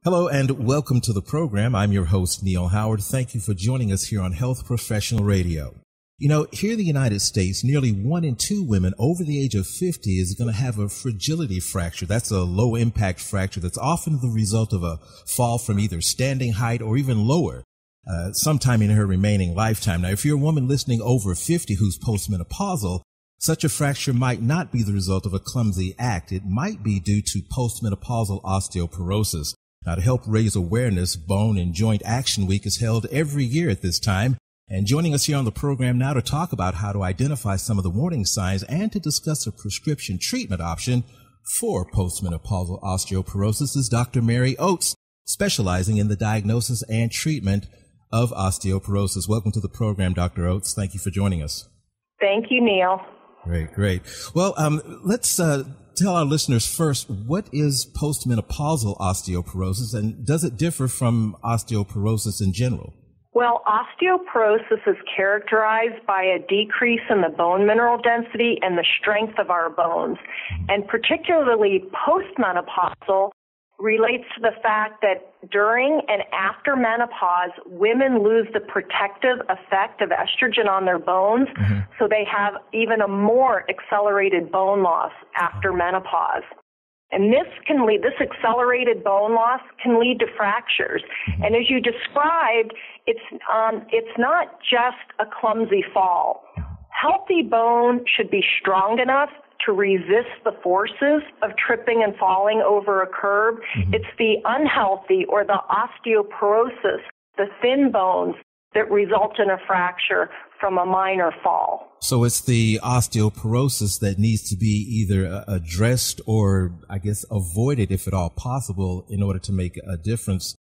Hello and welcome to the program. I'm your host, Neil Howard. Thank you for joining us here on Health Professional Radio. You know, here in the United States, nearly 1 in 2 women over the age of 50 is going to have a fragility fracture. That's a low impact fracture that's often the result of a fall from either standing height or even lower, sometime in her remaining lifetime. Now, if you're a woman listening over 50 who's postmenopausal, such a fracture might not be the result of a clumsy act. It might be due to postmenopausal osteoporosis. Now, to help raise awareness, Bone and Joint Action Week is held every year at this time. And joining us here on the program now to talk about how to identify some of the warning signs and to discuss a prescription treatment option for postmenopausal osteoporosis is Dr. Mary Oates, specializing in the diagnosis and treatment of osteoporosis. Welcome to the program, Dr. Oates. Thank you for joining us. Thank you, Neil. Great. Well, let's tell our listeners first, what is postmenopausal osteoporosis, and does it differ from osteoporosis in general? Well, osteoporosis is characterized by a decrease in the bone mineral density and the strength of our bones. And particularly postmenopausal relates to the fact that during and after menopause, women lose the protective effect of estrogen on their bones, so they have even a more accelerated bone loss after menopause. And this accelerated bone loss can lead to fractures. And as you described, it's not just a clumsy fall. Healthy bone should be strong enough to resist the forces of tripping and falling over a curb. It's the unhealthy or the osteoporosis, the thin bones, that result in a fracture from a minor fall. So it's the osteoporosis that needs to be either addressed or, I guess, avoided if at all possible in order to make a difference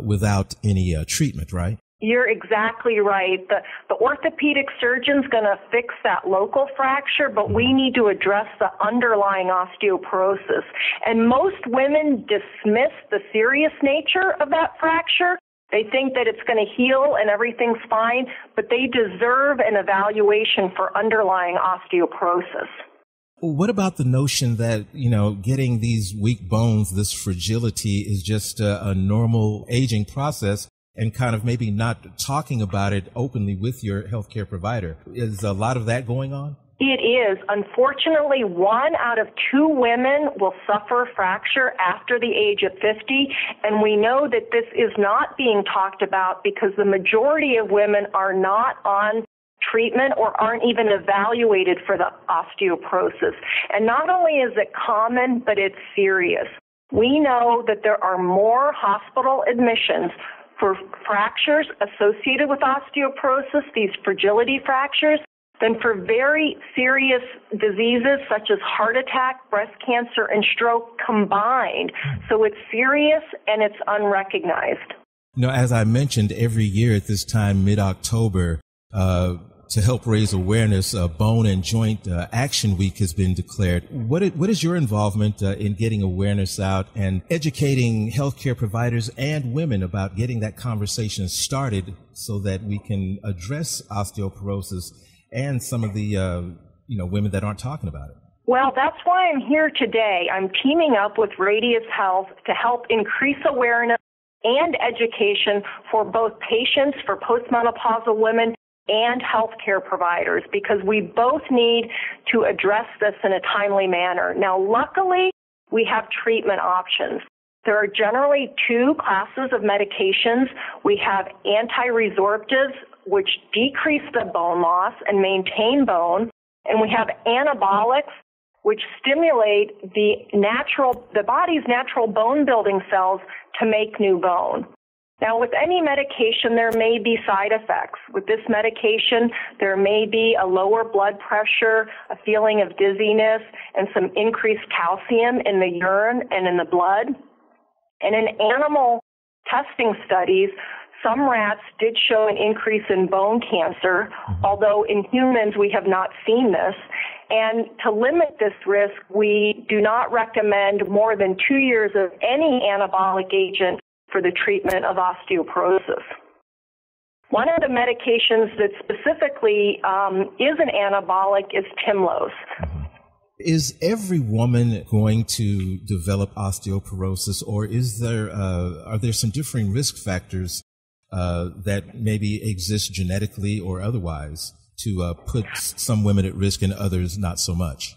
without any treatment, right? You're exactly right. The orthopedic surgeon's going to fix that local fracture, but we need to address the underlying osteoporosis. And most women dismiss the serious nature of that fracture. They think that it's going to heal and everything's fine, but they deserve an evaluation for underlying osteoporosis. What about the notion that, getting these weak bones, this fragility is just a normal aging process, and kind of maybe not talking about it openly with your healthcare provider? Is a lot of that going on? It is. Unfortunately, 1 out of 2 women will suffer a fracture after the age of 50, and we know that this is not being talked about because the majority of women are not on treatment or aren't even evaluated for the osteoporosis. And not only is it common, but it's serious. We know that there are more hospital admissions for fractures associated with osteoporosis, these fragility fractures, than for very serious diseases such as heart attack, breast cancer, and stroke combined. So it's serious and it's unrecognized. As I mentioned, every year at this time, mid-October, to help raise awareness, Bone and Joint Action Week has been declared. What is your involvement in getting awareness out and educating healthcare providers and women about getting that conversation started so that we can address osteoporosis and some of the women that aren't talking about it? Well, that's why I'm here today. I'm teaming up with Radius Health to help increase awareness and education for both patients, for postmenopausal women, and healthcare providers, because we both need to address this in a timely manner. Now, luckily, we have treatment options. There are generally 2 classes of medications. We have anti-resorptives, which decrease the bone loss and maintain bone, and we have anabolics, which stimulate the body's natural bone-building cells to make new bone. Now, with any medication, there may be side effects. With this medication, there may be a lower blood pressure, a feeling of dizziness, and some increased calcium in the urine and in the blood. And in animal testing studies, some rats did show an increase in bone cancer, although in humans we have not seen this. And to limit this risk, we do not recommend more than 2 years of any anabolic agent for the treatment of osteoporosis. One of the medications that specifically is an anabolic is Tymlos. Is every woman going to develop osteoporosis, or are there some differing risk factors that maybe exist genetically or otherwise to put some women at risk and others not so much?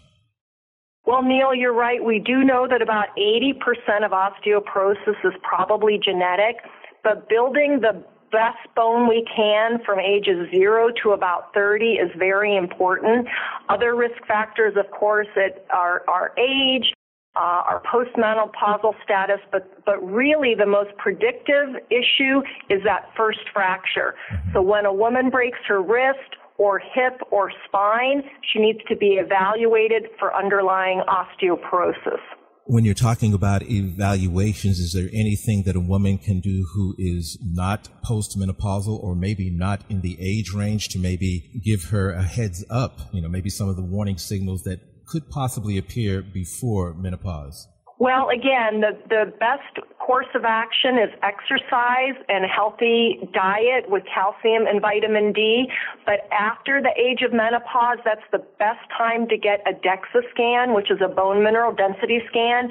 Well, Neil, you're right. We do know that about 80% of osteoporosis is probably genetic, but building the best bone we can from ages 0 to about 30 is very important. Other risk factors, of course, are age, our postmenopausal status, but really the most predictive issue is that first fracture. So when a woman breaks her wrist or hip or spine, she needs to be evaluated for underlying osteoporosis. When you're talking about evaluations, is there anything that a woman can do who is not postmenopausal or maybe not in the age range to maybe give her a heads up, maybe some of the warning signals that could possibly appear before menopause? Well, again, the best course of action is exercise and a healthy diet with calcium and vitamin D. But after the age of menopause, that's the best time to get a DEXA scan, which is a bone mineral density scan,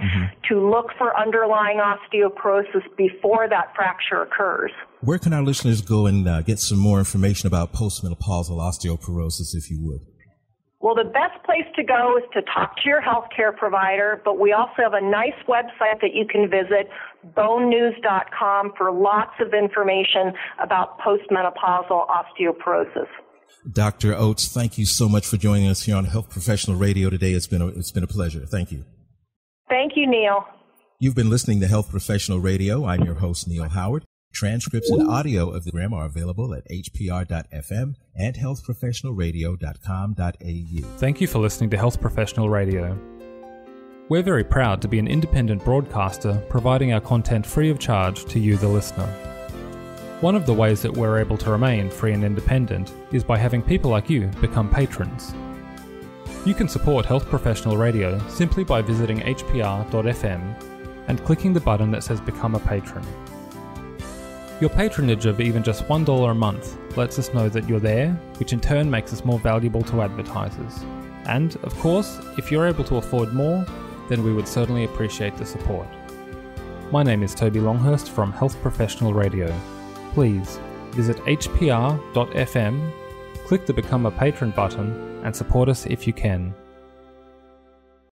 to look for underlying osteoporosis before that fracture occurs. Where can our listeners go and get some more information about postmenopausal osteoporosis, if you would? Well, the best place to go is to talk to your healthcare provider, but we also have a nice website that you can visit, bonenews.com, for lots of information about postmenopausal osteoporosis. Dr. Oates, thank you so much for joining us here on Health Professional Radio today. It's been a pleasure. Thank you. Thank you, Neil. You've been listening to Health Professional Radio. I'm your host, Neil Howard. Transcripts and audio of the program are available at hpr.fm and healthprofessionalradio.com.au. Thank you for listening to Health Professional Radio. We're very proud to be an independent broadcaster providing our content free of charge to you, the listener. One of the ways that we're able to remain free and independent is by having people like you become patrons. You can support Health Professional Radio simply by visiting hpr.fm and clicking the button that says Become a Patron. Your patronage of even just $1 a month lets us know that you're there, which in turn makes us more valuable to advertisers. And, of course, if you're able to afford more, then we would certainly appreciate the support. My name is Toby Longhurst from Health Professional Radio. Please visit hpr.fm, click the Become a Patron button, and support us if you can.